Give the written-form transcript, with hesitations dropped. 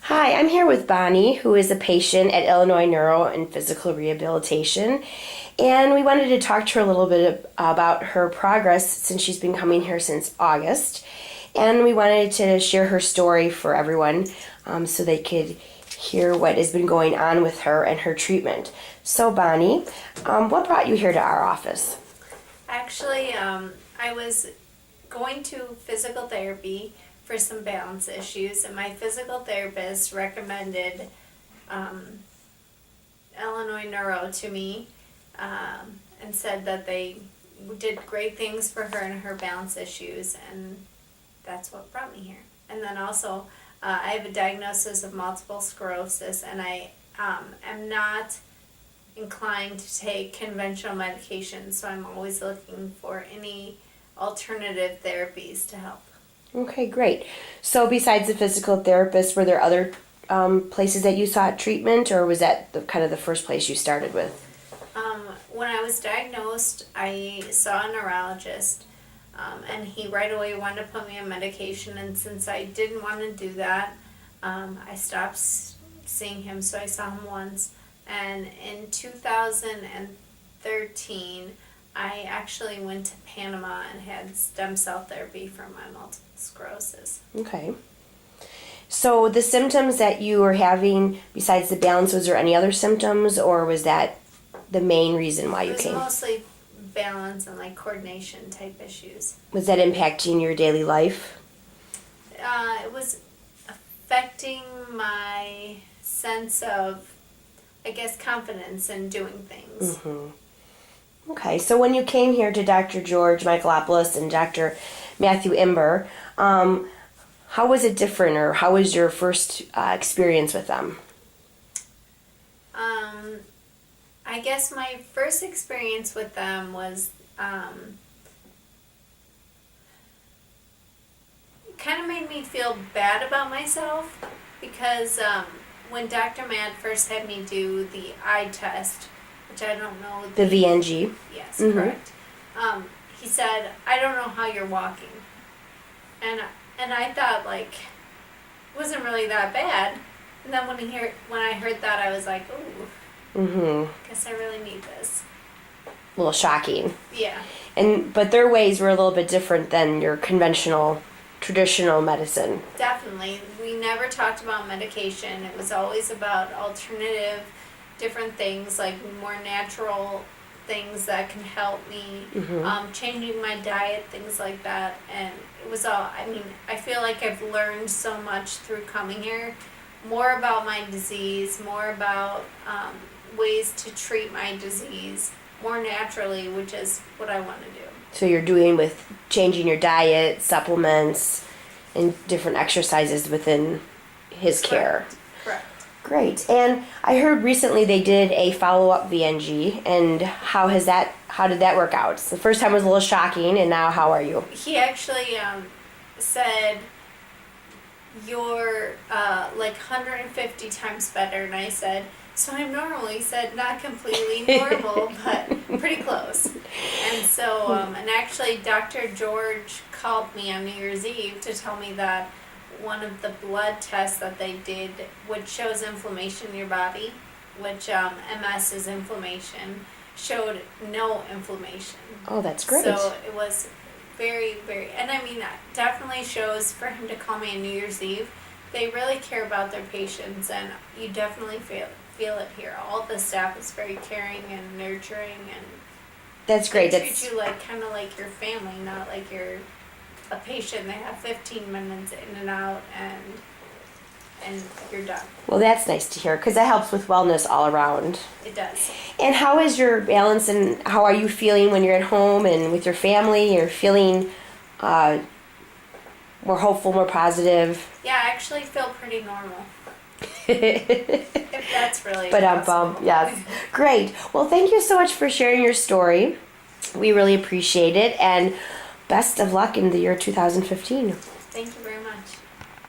Hi, I'm here with Bonnie, who is a patient at Illinois Neuro and Physical Rehabilitation, and we wanted to talk to her a little bit about her progress since she's been coming here since August, and we wanted to share her story for everyone so they could hear what has been going on with her and her treatment. So Bonnie, what brought you here to our office? Actually, I was going to physical therapy for some balance issues, and my physical therapist recommended Illinois Neuro to me and said that they did great things for her and her balance issues, and that's what brought me here. And then also, I have a diagnosis of multiple sclerosis, and I am not inclined to take conventional medication, so I'm always looking for any alternative therapies to help. Okay, great. So besides the physical therapist, were there other places that you sought treatment, or was that kind of the first place you started with? When I was diagnosed, I saw a neurologist, and he right away wanted to put me on medication, and since I didn't want to do that, I stopped seeing him, so I saw him once. And in 2013, I actually went to Panama and had stem cell therapy for my multiple sclerosis. Okay. So the symptoms that you were having, besides the balance, was there any other symptoms, or was that the main reason why you came? It was mostly balance and like coordination type issues. Was that impacting your daily life? It was affecting my sense of, I guess, confidence in doing things. Mm-hmm. Okay, so when you came here to Dr. George Michaelopoulos and Dr. Matthew Imber, how was it different, or how was your first experience with them? I guess my first experience with them was kind of made me feel bad about myself because when Dr. Matt first had me do the eye test, which I don't know. The VNG? Yes, Mm-hmm. correct. He said, I don't know how you're walking. And I thought, like, it wasn't really that bad. And then when I heard that, I was like, ooh, guess I really need this. A little shocking. Yeah. But their ways were a little bit different than your conventional, traditional medicine. Definitely. We never talked about medication. It was always about alternative, different things, like more natural things that can help me, changing my diet, things like that. And it was all, I feel like I've learned so much through coming here, more about my disease, more about ways to treat my disease more naturally, which is what I want to do. So you're doing with changing your diet, supplements, and different exercises within his care. Correct. Great. And I heard recently they did a follow-up VNG, and how did that work out? The first time was a little shocking, and now how are you? He actually said, you're like 150 times better, and I said, so I'm normal. He said, not completely normal, but pretty close. And so, and actually Dr. George called me on New Year's Eve to tell me that one of the blood tests that they did, which shows inflammation in your body, which MS is inflammation, showed no inflammation. Oh, that's great. So it was very, very, and that definitely shows for him to call me on New Year's Eve. They really care about their patients, and you definitely feel it here. All the staff is very caring and nurturing, and that's great. They treat you like kind of like your family, not like you're a patient. They have 15 minutes in and out, and you're done. Well, that's nice to hear, because that helps with wellness all around. It does. And how is your balance, and how are you feeling when you're at home and with your family? You're feeling more hopeful, more positive? Yeah, I actually feel pretty normal. If that's really possible. Yes. Great. Well, thank you so much for sharing your story. We really appreciate it, and best of luck in the year 2015. Thank you very much.